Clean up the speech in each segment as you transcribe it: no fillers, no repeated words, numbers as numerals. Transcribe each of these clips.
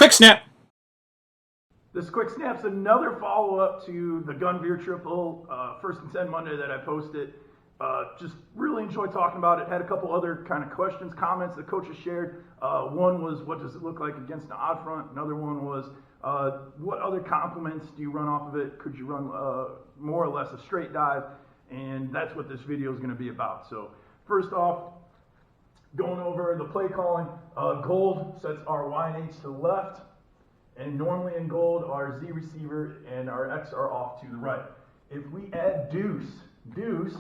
quick snap. This quick snap's another follow-up to the Gun Veer Triple 1st and 10 Monday that I posted. Just really enjoyed talking about it. Had a couple other kind of questions, comments that coaches shared. One was, what does it look like against an odd front? Another one was, what other complements do you run off of it? Could you run more or less a straight dive? And that's what this video is going to be about. So first off, going over the play calling. Gold sets our Y and H to the left. And normally in gold, our Z receiver and our X are off to the right. If we add deuce, deuce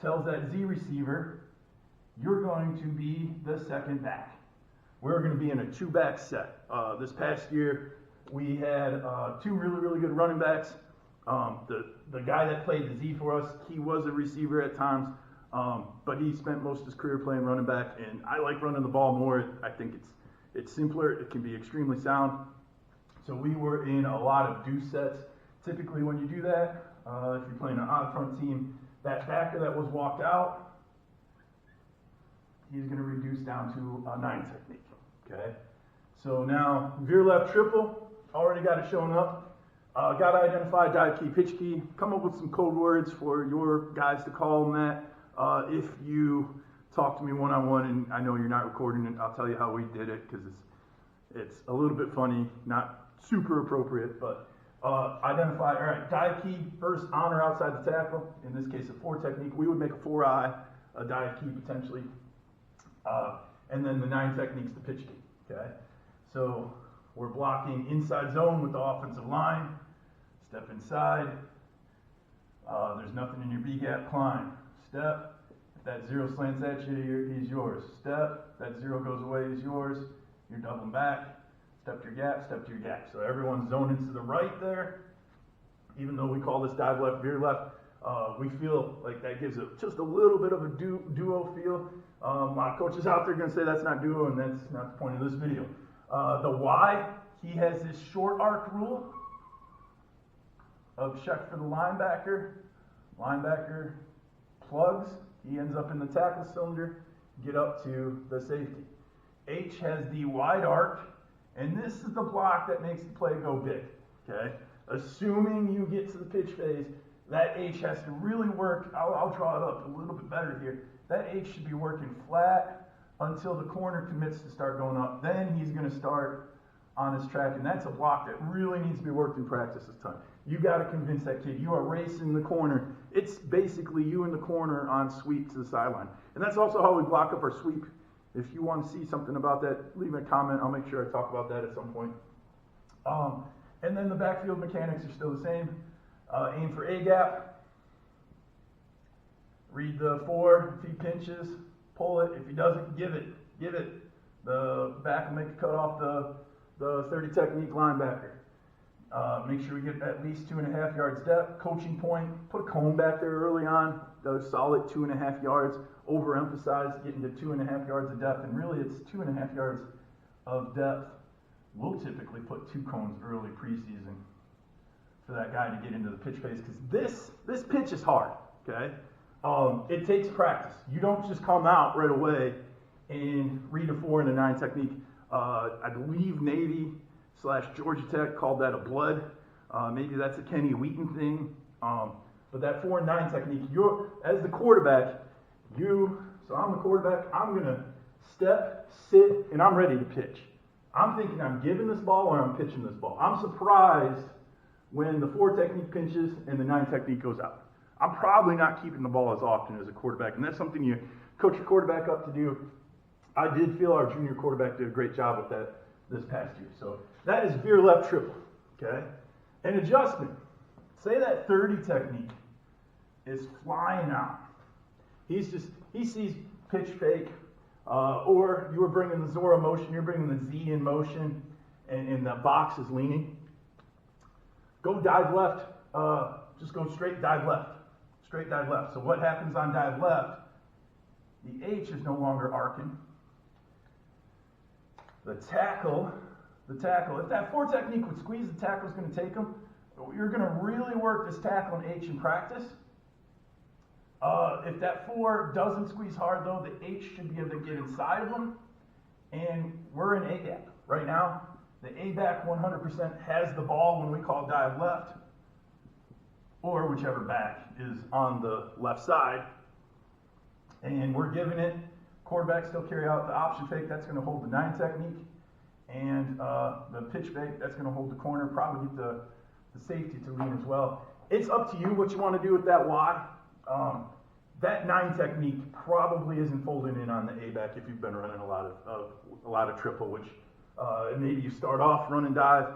tells that Z receiver, you're going to be the second back. We're going to be in a two-back set. This past year, we had two really good running backs. The guy that played the Z for us, he was a receiver at times, but he spent most of his career playing running back, and I like running the ball more. I think it's simpler. It can be extremely sound. So we were in a lot of deuce sets. Typically when you do that, if you're playing an odd front team, that backer that was walked out, he's going to reduce down to a 9 technique. Okay. So now veer left triple, already got it showing up. Got to identify dive key, pitch key. Come up with some code words for your guys to call them that. If you talk to me one-on-one, and I know you're not recording it, I'll tell you how we did it because it's a little bit funny, not super appropriate, but identify, all right, dive key first on or outside the tackle. In this case, a 4 technique. We would make a 4-eye, a dive key potentially, and then the 9 techniques, the pitch key, okay? So we're blocking inside zone with the offensive line. Step inside. There's nothing in your B-gap, climb. Step. If that 0 slants at you, he's yours. Step. That 0 goes away, he's yours. You're doubling back. Step to your gap, step to your gap. So everyone's zoned into the right there. Even though we call this dive left, veer left, we feel like that gives it just a little bit of a duo feel. A lot of coaches out there are going to say that's not duo, and that's not the point of this video. The Y, he has this short arc rule of check for the linebacker. Linebacker plugs. He ends up in the tackle cylinder. Get up to the safety. H has the wide arc. And this is the block that makes the play go big, okay? Assuming you get to the pitch phase, that H has to really work. I'll draw it up a little bit better here. That H should be working flat until the corner commits to start going up. Then he's going to start on his track, and that's a block that really needs to be worked in practice this time. You got to convince that kid. You are racing the corner. It's basically you in the corner on sweep to the sideline. And that's also how we block up our sweep. If you want to see something about that, leave a comment. I'll make sure I talk about that at some point. And then the backfield mechanics are still the same. Aim for A-gap. Read the 4. If he pinches, pull it. If he doesn't, give it. Give it. The back will make a cut off the 30 technique linebacker. Make sure we get at least 2.5 yards depth. Coaching point, put a cone back there early on. Those solid 2.5 yards. Overemphasize getting to 2.5 yards of depth, and really it's 2.5 yards of depth. We'll typically put 2 cones early preseason for that guy to get into the pitch phase, because this pitch is hard, okay? It takes practice. You don't just come out right away and read a 4 and a 9 technique. I believe Navy/Georgia Tech called that a blood. Maybe that's a Kenny Wheaton thing. But that 4 and 9 technique, as the quarterback, so I'm the quarterback, I'm going to step, sit, and I'm ready to pitch. I'm thinking I'm giving this ball or I'm pitching this ball. I'm surprised when the 4 technique pinches and the 9 technique goes out. I'm probably not keeping the ball as often as a quarterback, and that's something you coach your quarterback up to do. I did feel our junior quarterback did a great job with that this past year. So that is veer left triple, okay? An adjustment. Say that 30 technique is flying out. He sees pitch fake, or you were bringing the Zora motion, you're bringing the Z in motion, and the box is leaning. Go dive left, just go straight dive left. Straight dive left. So what happens on dive left? The H is no longer arcing. The tackle, if that 4 technique would squeeze, the tackle's going to take him. You're going to really work this tackle in H in practice. If that 4 doesn't squeeze hard, though, the H should be able to get inside of him. And we're in A-gap right now. The A-back 100% has the ball when we call dive left, or whichever back is on the left side. And we're giving it, quarterback still carry out the option fake, that's going to hold the 9 technique. And the pitch fake, that's going to hold the corner, probably get the safety to lean as well. It's up to you what you want to do with that Y. That 9 technique probably isn't folding in on the A-back if you've been running a lot of triple, which maybe you start off running dive,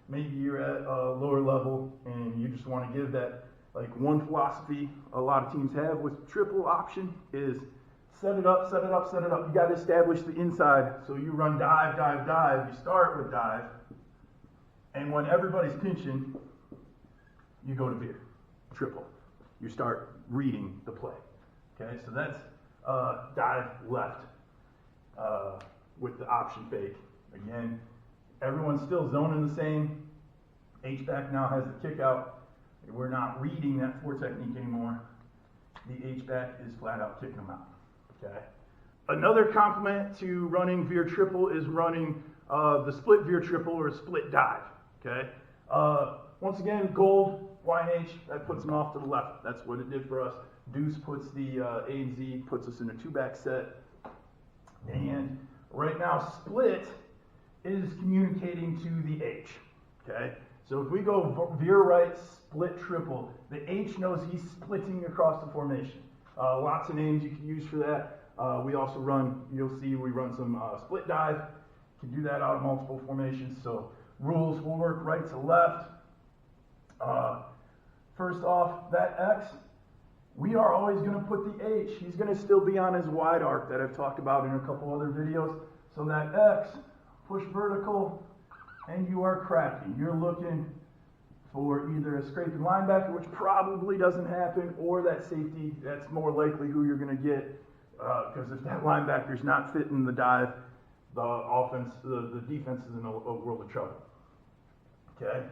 maybe you're at a lower level and you just want to give that, like one philosophy a lot of teams have with triple option is set it up, set it up, set it up. You got to establish the inside. So you run dive, dive, dive. You start with dive. And when everybody's pinching, you go to veer, triple. You start reading the play. Okay, so that's dive left with the option fake. Again, everyone's still zoning the same. H-back now has the kick out. We're not reading that 4 technique anymore. The H-back is flat out kicking them out. Okay. Another complement to running veer triple is running the split veer triple or split dive. Okay. Once again, gold, Y and H, that puts them off to the left. That's what it did for us. Deuce puts the A and Z, puts us in a 2-back set. And right now, split is communicating to the H. Okay. So if we go veer right, split triple, the H knows he's splitting across the formation. Lots of names you can use for that. We also run, you'll see we run some split dive. Can do that out of multiple formations. So rules will work right to left. First off, that X, we are always going to put the H. He's going to still be on his wide arc that I've talked about in a couple other videos. So that X, push vertical, and you are cracking. You're looking for either a scraping linebacker, which probably doesn't happen, or that safety. That's more likely who you're going to get, because if that linebacker's not fitting the dive, the defense is in a world of trouble. Okay,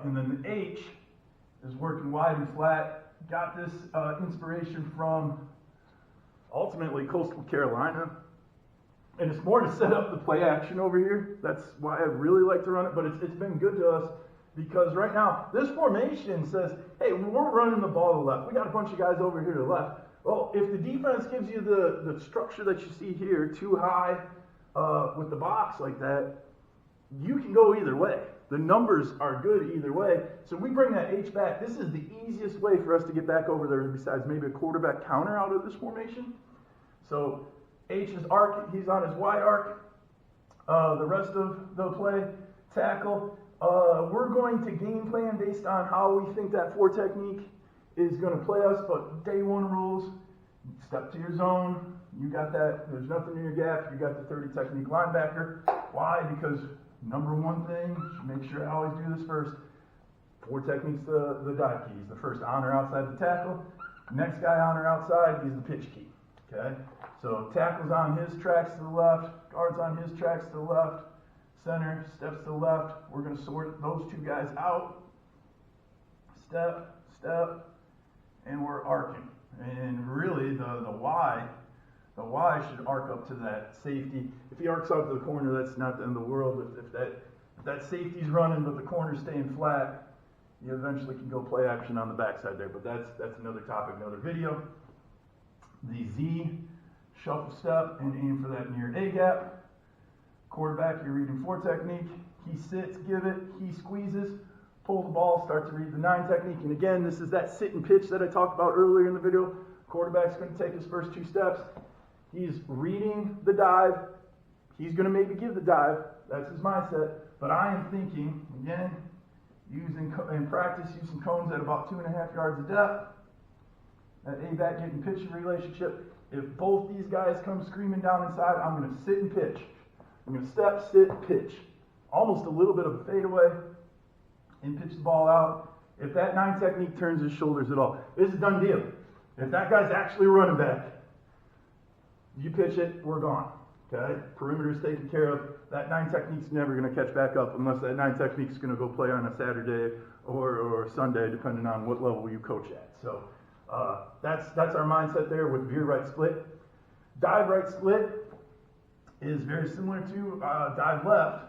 and then the H is working wide and flat. Got this inspiration from ultimately Coastal Carolina. And it's more to set up the play action over here. That's why I really like to run it, but it's been good to us because right now, this formation says, hey, we're running the ball to the left. We got a bunch of guys over here to the left. Well, if the defense gives you the structure that you see here, too high with the box like that, you can go either way. The numbers are good either way. So we bring that H back. This is the easiest way for us to get back over there besides maybe a quarterback counter out of this formation. So H is arc, he's on his Y arc. The rest of the play, tackle. We're going to game plan based on how we think that 4 technique is going to play us, but day 1 rules, step to your zone. You got that, there's nothing in your gap, you got the 30 technique linebacker. Why? Because number 1 thing, make sure I always do this first. 4 techniques, the dive keys. The first on or outside the tackle. Next guy on or outside is the pitch key. Okay? So tackle's on his tracks to the left, guard's on his tracks to the left, center steps to the left. We're going to sort those 2 guys out. Step, step, and we're arcing. And really the Y should arc up to that safety. If he arcs out to the corner, that's not the end of the world. If that safety's running but the corner's staying flat, you eventually can go play action on the backside there. But that's another topic, another video. The Z, shuffle step and aim for that near A gap. Quarterback, you're reading 4 technique. He sits, give it, he squeezes, pull the ball, start to read the 9 technique. And again, this is that sit and pitch that I talked about earlier in the video. Quarterback's going to take his first 2 steps. He's reading the dive. He's going to maybe give the dive. That's his mindset. But I am thinking, again, in practice, using cones at about 2.5 yards of depth. That A-back getting pitch relationship. If both these guys come screaming down inside, I'm going to sit and pitch. I'm going to step, sit, pitch. Almost a little bit of a fadeaway and pitch the ball out. If that 9 technique turns his shoulders at all, it's a done deal. If that guy's actually running back, you pitch it, we're gone. Okay? Perimeter's taken care of. That 9 technique's never going to catch back up unless that 9 technique's going to go play on a Saturday or Sunday, depending on what level you coach at. So that's our mindset there with veer right split. Dive right split is very similar to dive left.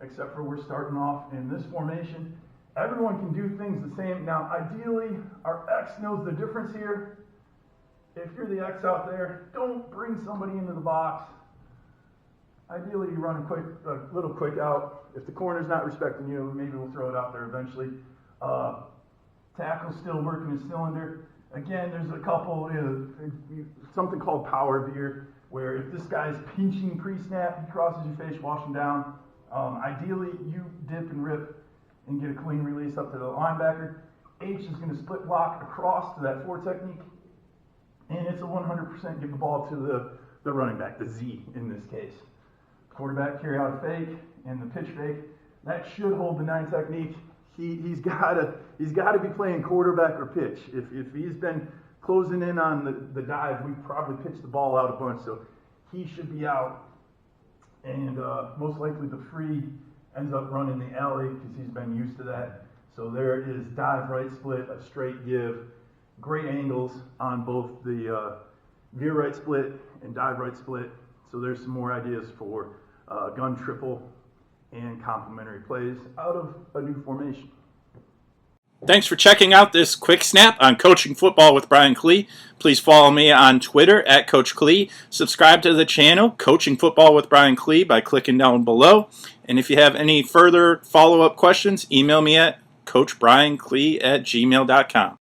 except for we're starting off in this formation. Everyone can do things the same. Now, ideally, our X knows the difference here. If you're the X out there, don't bring somebody into the box. Ideally, you run a little quick out. If the corner's not respecting you, maybe we'll throw it out there eventually. Tackle's still working his cylinder. Again, there's a couple, something called power veer, where if this guy's pinching pre-snap, he crosses your face, wash him down. Ideally, you dip and rip and get a clean release up to the linebacker. H is going to split block across to that 4 technique, and it's a 100% give the ball to the running back, the Z in this case. Quarterback carry out a fake and the pitch fake. That should hold the 9 technique. He's got to be playing quarterback or pitch. If he's been closing in on the dive, we probably pitched the ball out a bunch, so he should be out. And most likely the free ends up running the alley because he's been used to that. So there is dive right split, a straight give, great angles on both the veer right split and dive right split. So there's some more ideas for gun triple and complementary plays out of a new formation. Thanks for checking out this quick snap on Coaching Football with Brian Klee. Please follow me on Twitter at Coach Klee. Subscribe to the channel, Coaching Football with Brian Klee, by clicking down below. And if you have any further follow-up questions, email me at coachbrianklee@gmail.com.